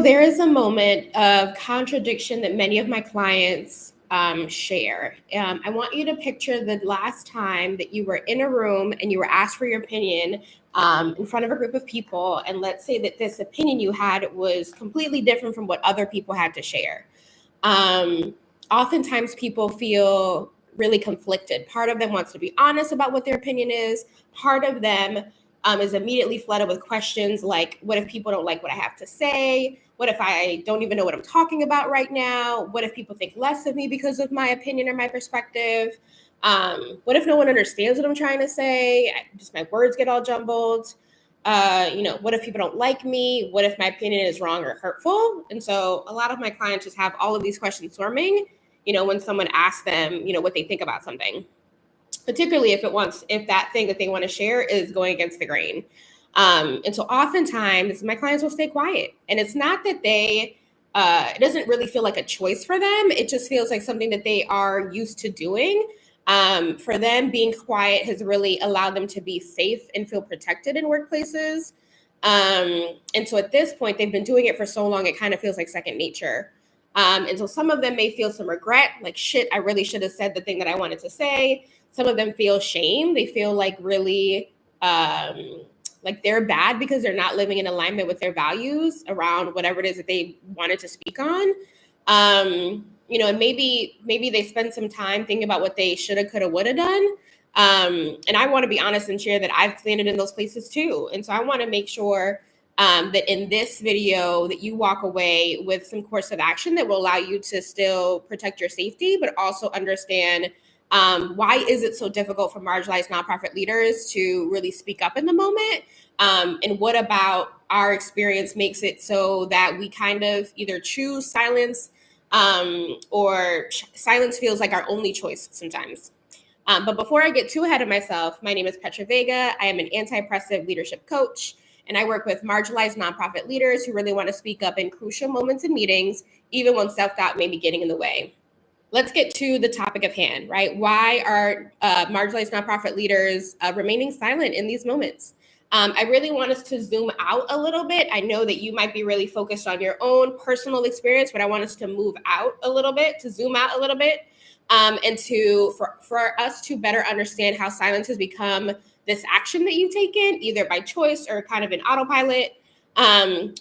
There is a moment of contradiction that many of my clients share. I want you to picture the last time that you were in a room and you were asked for your opinion in front of a group of people. And let's say that this opinion you had was completely different from what other people had to share. Um, Oftentimes, people feel really conflicted. Part of them wants to be honest about what their opinion is, part of them is immediately flooded with questions like, what if people don't like what I have to say? What if I don't even know what I'm talking about right now? What if people think less of me because of my opinion or my perspective? What if no one understands what I'm trying to say? Just my words get all jumbled. What if people don't like me? What if my opinion is wrong or hurtful? And so a lot of my clients just have all of these questions swarming, when someone asks them, what they think about something, particularly if that thing that they want to share is going against the grain. And so oftentimes my clients will stay quiet. And it's not that it doesn't really feel like a choice for them. It just feels like something that they are used to doing. For them, being quiet has really allowed them to be safe and feel protected in workplaces. And so at this point, they've been doing it for so long, it kind of feels like second nature. And so some of them may feel some regret, like, shit, I really should have said the thing that I wanted to say. Some of them feel shame. They feel like really like they're bad because they're not living in alignment with their values around whatever it is that they wanted to speak on. And maybe they spend some time thinking about what they shoulda, coulda, woulda done. And I want to be honest and share that I've landed in those places too. And so I want to make sure that in this video that you walk away with some course of action that will allow you to still protect your safety, but also understand why is it so difficult for marginalized nonprofit leaders to really speak up in the moment? And what about our experience makes it so that we kind of either choose silence or silence feels like our only choice sometimes. But before I get too ahead of myself, my name is Petra Vega. I am an anti-oppressive leadership coach, and I work with marginalized nonprofit leaders who really want to speak up in crucial moments in meetings, even when self-doubt may be getting in the way. Let's get to the topic of hand, right? Why are marginalized nonprofit leaders remaining silent in these moments? I really want us to zoom out a little bit. I know that you might be really focused on your own personal experience, but I want us to move out a little bit, to zoom out a little bit, and for us to better understand how silence has become this action that you've taken, either by choice or kind of an autopilot.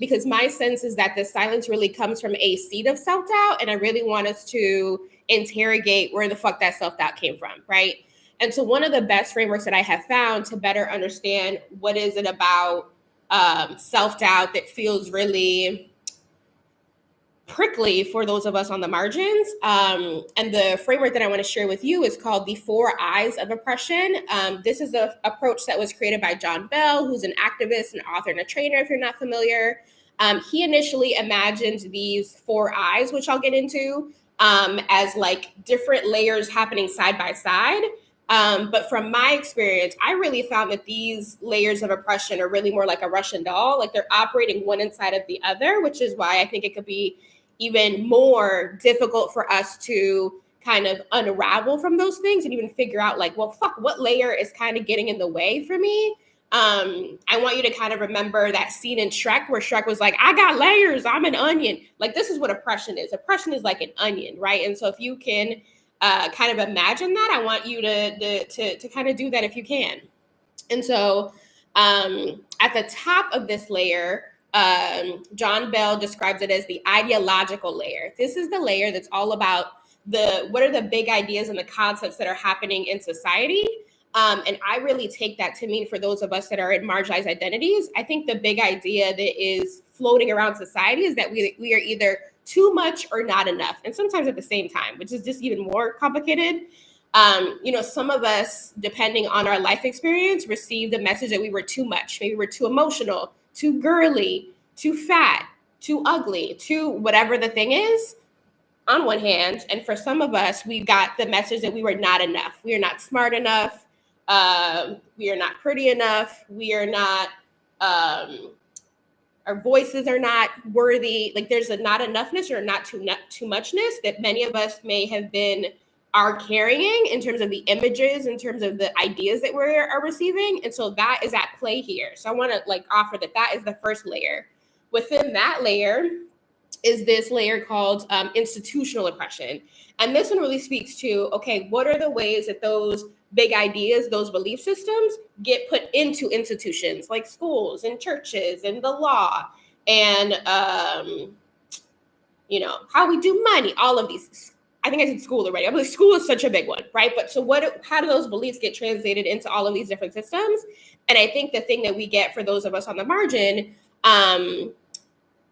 Because my sense is that the silence really comes from a seed of self-doubt, and I really want us to interrogate where the fuck that self-doubt came from, right? And so one of the best frameworks that I have found to better understand what is it about self-doubt that feels really prickly for those of us on the margins. And the framework that I want to share with you is called the 4 Eyes of Oppression. This is an approach that was created by John Bell, who's an activist, an author, and a trainer, if you're not familiar. He initially imagined these 4 eyes, which I'll get into, as like different layers happening side by side. But from my experience, I really found that these layers of oppression are really more like a Russian doll, like they're operating one inside of the other, which is why I think it could be even more difficult for us to kind of unravel from those things and even figure out like, well, fuck, what layer is kind of getting in the way for me? I want you to kind of remember that scene in Shrek where Shrek was like, I got layers, I'm an onion. Like, this is what oppression is. Oppression is like an onion, right? And so if you can kind of imagine that, I want you to kind of do that if you can. And so at the top of this layer, John Bell describes it as the ideological layer. This is the layer that's all about what are the big ideas and the concepts that are happening in society. And I really take that to mean for those of us that are in marginalized identities, I think the big idea that is floating around society is that we are either too much or not enough, and sometimes at the same time, which is just even more complicated. Some of us, depending on our life experience, received the message that we were too much. Maybe we're too emotional, too girly, too fat, too ugly, too whatever the thing is, on one hand. And for some of us, we got the message that we were not enough. We are not smart enough. We are not pretty enough. We are not, our voices are not worthy. Like, there's a not enoughness or not too muchness that many of us may have been are carrying in terms of the images, in terms of the ideas that we are receiving. And so that is at play here. So I want to like offer that is the first layer. within that layer is this layer called institutional oppression. And this one really speaks to, okay, what are the ways that those big ideas, those belief systems get put into institutions like schools and churches and the law and, how we do money, all of these. I think I said school already. I believe school is such a big one, right? But so how do those beliefs get translated into all of these different systems? And I think the thing that we get for those of us on the margin,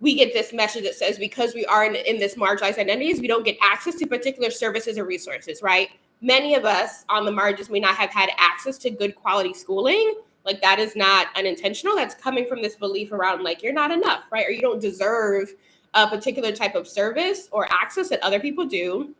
we get this message that says because we are in this marginalized identities, we don't get access to particular services or resources, right? Many of us on the margins may not have had access to good quality schooling. Like that is not unintentional. That's coming from this belief around like you're not enough, right? Or you don't deserve a particular type of service or access that other people do.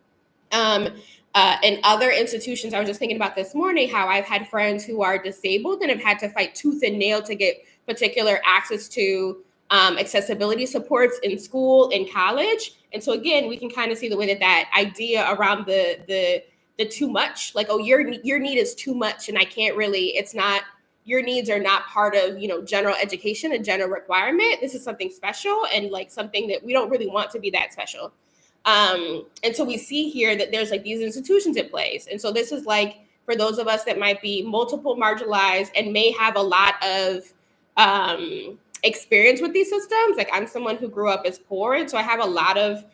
In other institutions, I was just thinking about this morning how I've had friends who are disabled and have had to fight tooth and nail to get particular access to accessibility supports in school, in college. And so again, we can kind of see the way that idea around the too much, like, oh, your need is too much, and I can't really, it's not, your needs are not part of, general education, a general requirement. This is something special and like something that we don't really want to be that special. And so we see here that there's like these institutions in place. And so this is like, for those of us that might be multiple marginalized and may have a lot of experience with these systems. Like I'm someone who grew up as poor. And so I have a lot of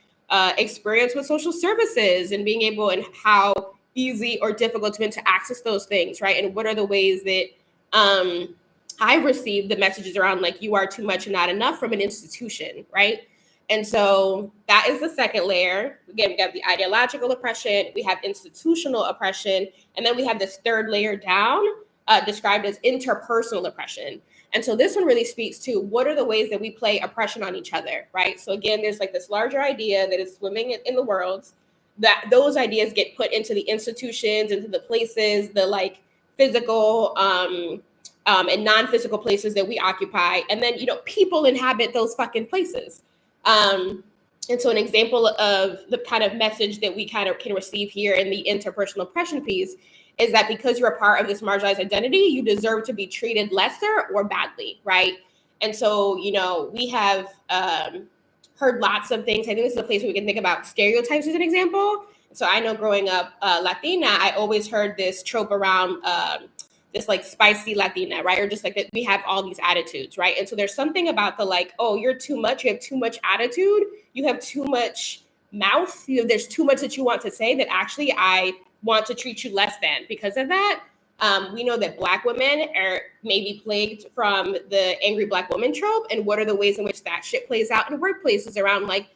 experience with social services and being able and how easy or difficult it's been to access those things, right? And what are the ways that I received the messages around like you are too much and not enough from an institution, right? And so that is the second layer. Again, we got the ideological oppression, we have institutional oppression, and then we have this third layer down described as interpersonal oppression. And so this one really speaks to what are the ways that we play oppression on each other, right? So again, there's like this larger idea that is swimming in the world, that those ideas get put into the institutions, into the places, the like physical and non-physical places that we occupy. And then, people inhabit those fucking places. And so an example of the kind of message that we kind of can receive here in the interpersonal oppression piece is that because you're a part of this marginalized identity, you deserve to be treated lesser or badly, right? And so, we have heard lots of things. I think this is a place where we can think about stereotypes as an example. So I know growing up Latina, I always heard this trope around this like spicy Latina, right? Or just like that we have all these attitudes, right? And so there's something about the like, oh, you're too much, you have too much attitude, you have too much mouth, there's too much that you want to say that actually I want to treat you less than because of that. We know that Black women are maybe plagued from the angry Black woman trope, and what are the ways in which that shit plays out in workplaces around like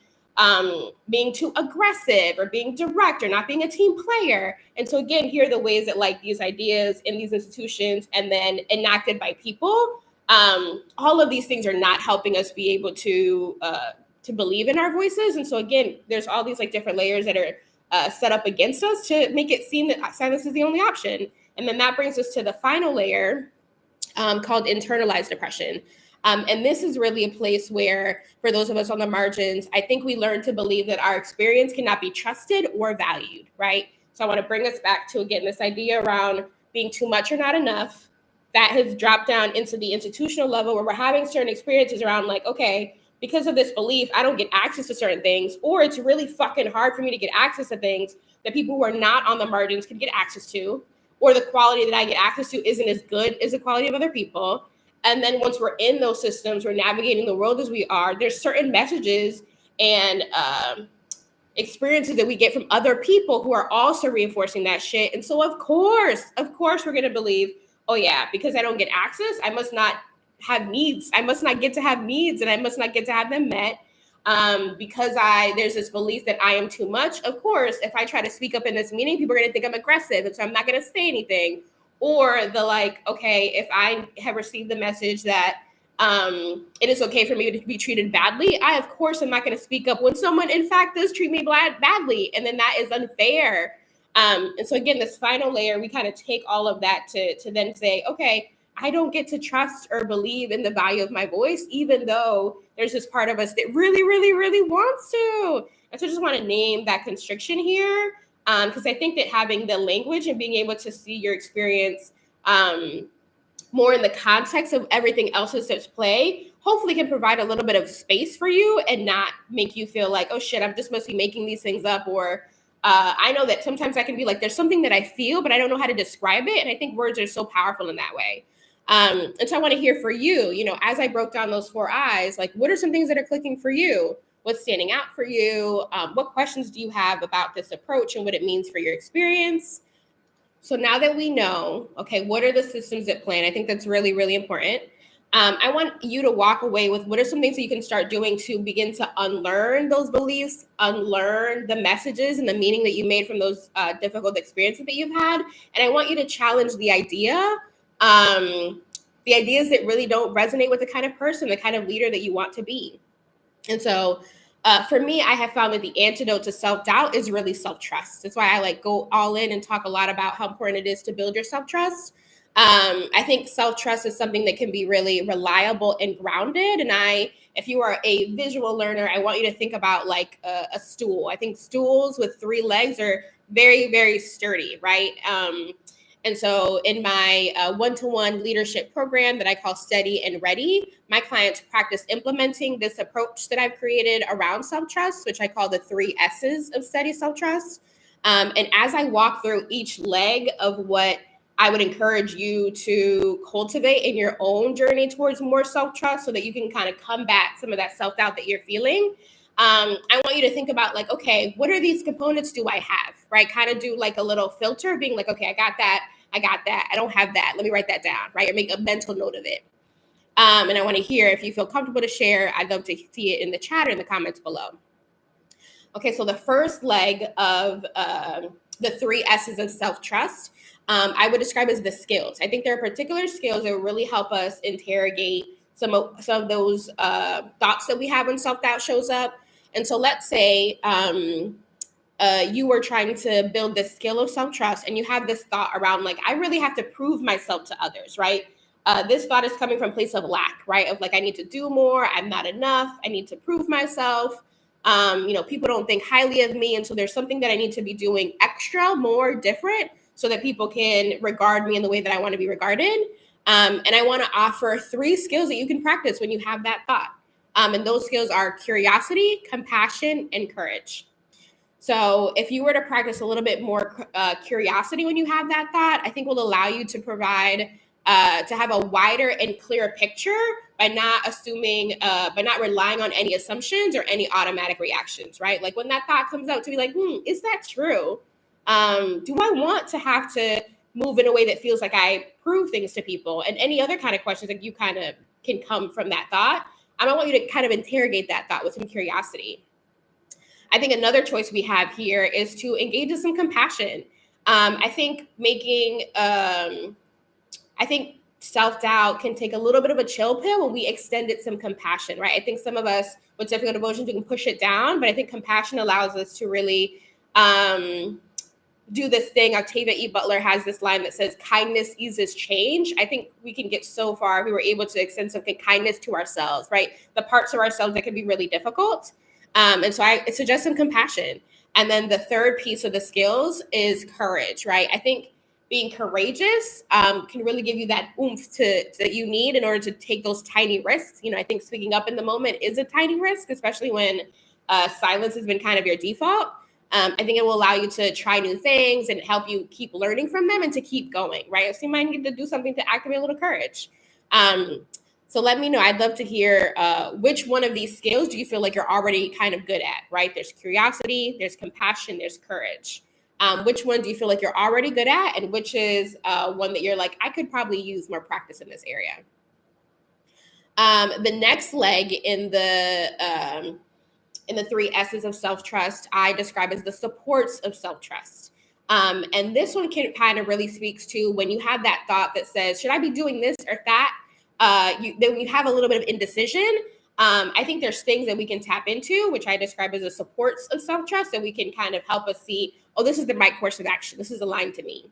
being too aggressive or being direct or not being a team player. And so again, here are the ways that like these ideas in these institutions and then enacted by people, all of these things are not helping us be able to believe in our voices. And so again, there's all these like different layers that are set up against us to make it seem that silence is the only option. And then that brings us to the final layer called internalized oppression. And this is really a place where, for those of us on the margins, I think we learn to believe that our experience cannot be trusted or valued, right? So I want to bring us back to, again, this idea around being too much or not enough that has dropped down into the institutional level where we're having certain experiences around like, okay, because of this belief, I don't get access to certain things, or it's really fucking hard for me to get access to things that people who are not on the margins can get access to, or the quality that I get access to isn't as good as the quality of other people. And then once we're in those systems, we're navigating the world as we are, there's certain messages and experiences that we get from other people who are also reinforcing that shit. And so of course, we're going to believe, oh yeah, because I don't get access, I must not have needs. I must not get to have needs, and I must not get to have them met. Because there's this belief that I am too much. Of course, if I try to speak up in this meeting, people are going to think I'm aggressive, and so I'm not going to say anything. Or the like, okay, if I have received the message that it is okay for me to be treated badly, I of course am not going to speak up when someone in fact does treat me badly, and then that is unfair. And so again, this final layer, we kind of take all of that to then say, okay, I don't get to trust or believe in the value of my voice, even though there's this part of us that really, really, really wants to. And so I just want to name that constriction here, because I think that having the language and being able to see your experience more in the context of everything else that's at play hopefully can provide a little bit of space for you and not make you feel like, oh shit, I'm just mostly making these things up. Or I know that sometimes I can be like, there's something that I feel, but I don't know how to describe it. And I think words are so powerful in that way. And so I want to hear for you, as I broke down those 4 I's, like, what are some things that are clicking for you? What's standing out for you? What questions do you have about this approach and what it means for your experience? So now that we know, okay, what are the systems at play? I think that's really, really important. I want you to walk away with what are some things that you can start doing to begin to unlearn those beliefs, unlearn the messages and the meaning that you made from those difficult experiences that you've had. And I want you to challenge the ideas that really don't resonate with the kind of person, the kind of leader that you want to be. And so for me, I have found that the antidote to self-doubt is really self-trust. That's why I like go all in and talk a lot about how important it is to build your self-trust. I think self-trust is something that can be really reliable and grounded. And if you are a visual learner, I want you to think about like a stool. I think stools with 3 legs are very, very sturdy, right? And so in my one-to-one leadership program that I call Steady and Ready, my clients practice implementing this approach that I've created around self-trust, which I call the 3 S's of steady self-trust. And as I walk through each leg of what I would encourage you to cultivate in your own journey towards more self-trust so that you can kind of combat some of that self-doubt that you're feeling. I want you to think about like, okay, what are these components do I have, right? Kind of do like a little filter being like, okay, I got that. I don't have that. Let me write that down, right? Or make a mental note of it. And I want to hear if you feel comfortable to share. I'd love to see it in the chat or in the comments below. Okay, so the first leg of the 3 S's of self-trust, I would describe as the skills. I think there are particular skills that really help us interrogate some of those thoughts that we have when self-doubt shows up. And so let's say you were trying to build this skill of self-trust and you have this thought around like, I really have to prove myself to others, right? This thought is coming from a place of lack, right? Of like, I need to do more. I'm not enough. I need to prove myself. People don't think highly of me. And so there's something that I need to be doing extra, more different so that people can regard me in the way that I want to be regarded. And I want to offer 3 skills that you can practice when you have that thought. And those skills are curiosity, compassion, and courage. So if you were to practice a little bit more curiosity when you have that thought, I think will allow you to provide, to have a wider and clearer picture by not relying on any assumptions or any automatic reactions, right? Like when that thought comes out to be like, is that true? Do I want to have to move in a way that feels like I prove things to people? And any other kind of questions that you kind of can come from that thought. I want you to kind of interrogate that thought with some curiosity. I think another choice we have here is to engage in some compassion. I think self-doubt can take a little bit of a chill pill when we extended some compassion, right? I think some of us with difficult emotions, we can push it down, but I think compassion allows us to really do this thing. Octavia E. Butler has this line that says, kindness eases change. I think we can get so far if we were able to extend some kindness to ourselves, right? The parts of ourselves that can be really difficult. And so I suggest some compassion. And then the third piece of the skills is courage, right? I think being courageous can really give you that oomph that you need in order to take those tiny risks. I think speaking up in the moment is a tiny risk, especially when silence has been kind of your default. I think it will allow you to try new things and help you keep learning from them and to keep going, right? So you might need to do something to activate a little courage. So let me know. I'd love to hear which one of these skills do you feel like you're already kind of good at, right? There's curiosity, there's compassion, there's courage. Which one do you feel like you're already good at? And which is one that you're like, I could probably use more practice in this area. The next leg in the 3 S's of self-trust, I describe as the supports of self-trust. And this one can kind of really speaks to when you have that thought that says, should I be doing this or that? Then you have a little bit of indecision. I think there's things that we can tap into, which I describe as the supports of self-trust, that we can kind of help us see, oh, this is the right course of action. This is aligned to me.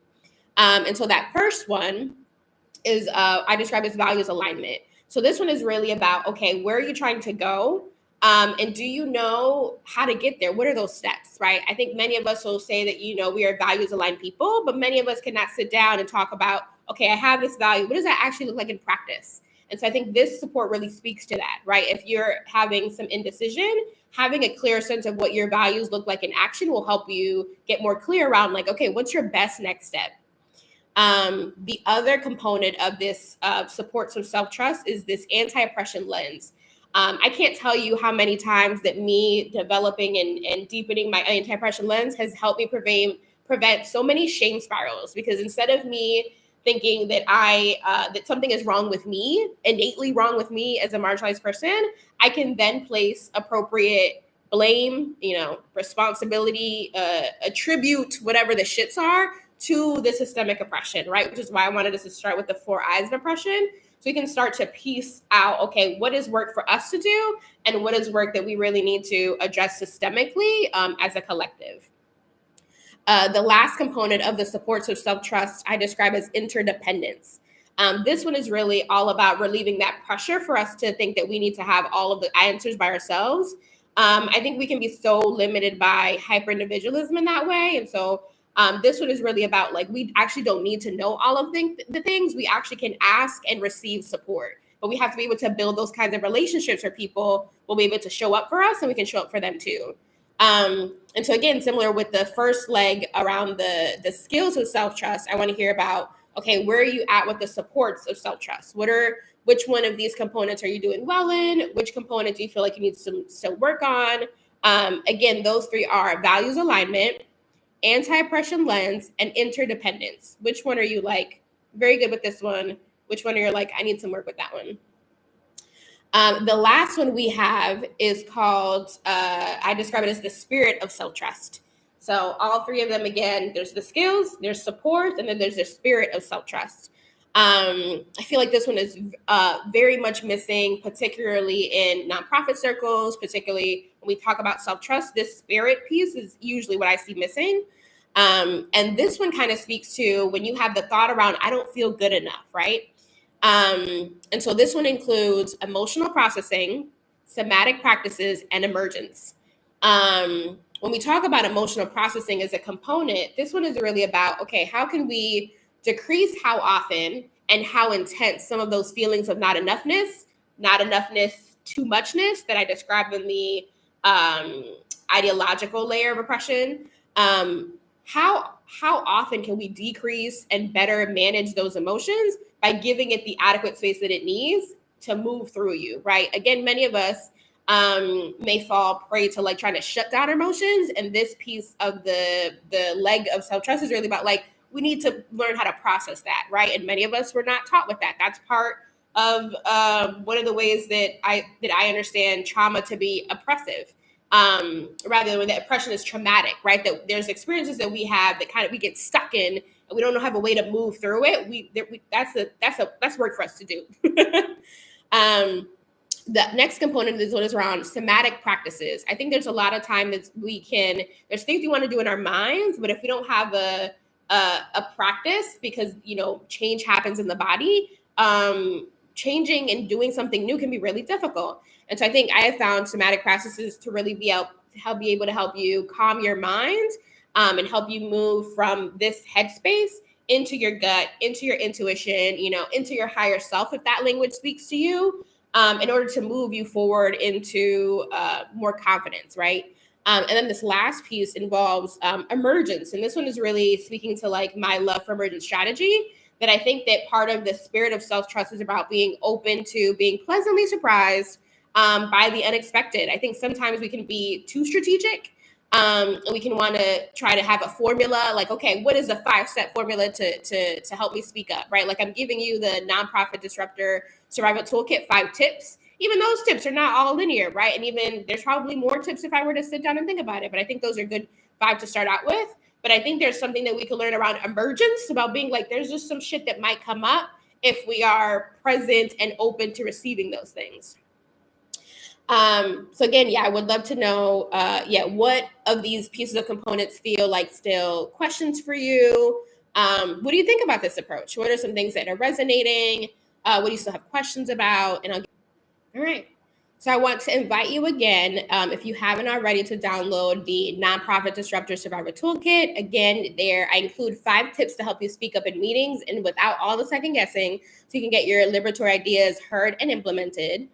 And so that first one is I describe as values alignment. So this one is really about, okay, where are you trying to go? And do you know how to get there? What are those steps, right? I think many of us will say that, we are values aligned people, but many of us cannot sit down and talk about, okay, I have this value. What does that actually look like in practice? And so I think this support really speaks to that, right? If you're having some indecision, having a clear sense of what your values look like in action will help you get more clear around like, okay, what's your best next step? The other component of this supports of self-trust is this anti-oppression lens. I can't tell you how many times that me developing and deepening my anti-oppression lens has helped me prevent so many shame spirals, because instead of me thinking that that something is wrong with me, innately wrong with me as a marginalized person, I can then place appropriate blame, responsibility, attribute whatever the shits are to the systemic oppression, right? Which is why I wanted us to start with the 4 eyes of oppression. So we can start to piece out, okay, what is work for us to do and what is work that we really need to address systemically as a collective. The last component of the supports of self-trust I describe as interdependence. This one is really all about relieving that pressure for us to think that we need to have all of the answers by ourselves. I think we can be so limited by hyper-individualism in that way. And so this one is really about like, we actually don't need to know all of the things. We actually can ask and receive support. But we have to be able to build those kinds of relationships where people will be able to show up for us and we can show up for them too. And so again, similar with the first leg around the skills of self-trust, I want to hear about, okay, where are you at with the supports of self-trust? Which one of these components are you doing well in? Which component do you feel like you need some work on? Again, those 3 are values alignment, anti-oppression lens, and interdependence. Which one are you like, very good with this one? Which one are you like, I need some work with that one? The last one we have is called, I describe it as the spirit of self-trust. So all 3 of them, again, there's the skills, there's support, and then there's the spirit of self-trust. I feel like this one is very much missing, particularly in nonprofit circles, particularly when we talk about self-trust. This spirit piece is usually what I see missing. And this one kind of speaks to when you have the thought around, I don't feel good enough, right? And so this one includes emotional processing, somatic practices, and emergence. When we talk about emotional processing as a component, this one is really about, okay, how can we decrease how often and how intense some of those feelings of not enoughness, too muchness that I described in the ideological layer of oppression. How often can we decrease and better manage those emotions by giving it the adequate space that it needs to move through you, right? Again, many of us may fall prey to like trying to shut down our emotions. And this piece of the leg of self-trust is really about like, we need to learn how to process that, right? And many of us were not taught with that. That's part of one of the ways that I understand trauma to be oppressive. Rather than that oppression is traumatic, right? That there's experiences that we have that kind of we get stuck in and we don't have a way to move through it. That's work for us to do. The next component of this one is around somatic practices. I think there's a lot of time that there's things we want to do in our minds, but if we don't have a practice, because change happens in the body, changing and doing something new can be really difficult. And so I think I have found somatic practices to really be able to help you calm your mind and help you move from this headspace into your gut, into your intuition, into your higher self, if that language speaks to you, in order to move you forward into more confidence, right? And then this last piece involves emergence. And this one is really speaking to like my love for emergent strategy, that I think that part of the spirit of self-trust is about being open to being pleasantly surprised by the unexpected. I think sometimes we can be too strategic and we can want to try to have a formula like, okay, what is a 5-step formula to help me speak up, right? Like I'm giving you the nonprofit disruptor survival toolkit, 5 tips. Even those tips are not all linear, right? And even there's probably more tips if I were to sit down and think about it. But I think those are good 5 to start out with. But I think there's something that we can learn around emergence, about being like, there's just some shit that might come up if we are present and open to receiving those things. So again, I would love to know, what of these pieces of components feel like still questions for you? What do you think about this approach? What are some things that are resonating? What do you still have questions about? All right. So I want to invite you again, if you haven't already, to download the Nonprofit Disruptor Survivor Toolkit. Again, there I include 5 tips to help you speak up in meetings and without all the second guessing, so you can get your liberatory ideas heard and implemented.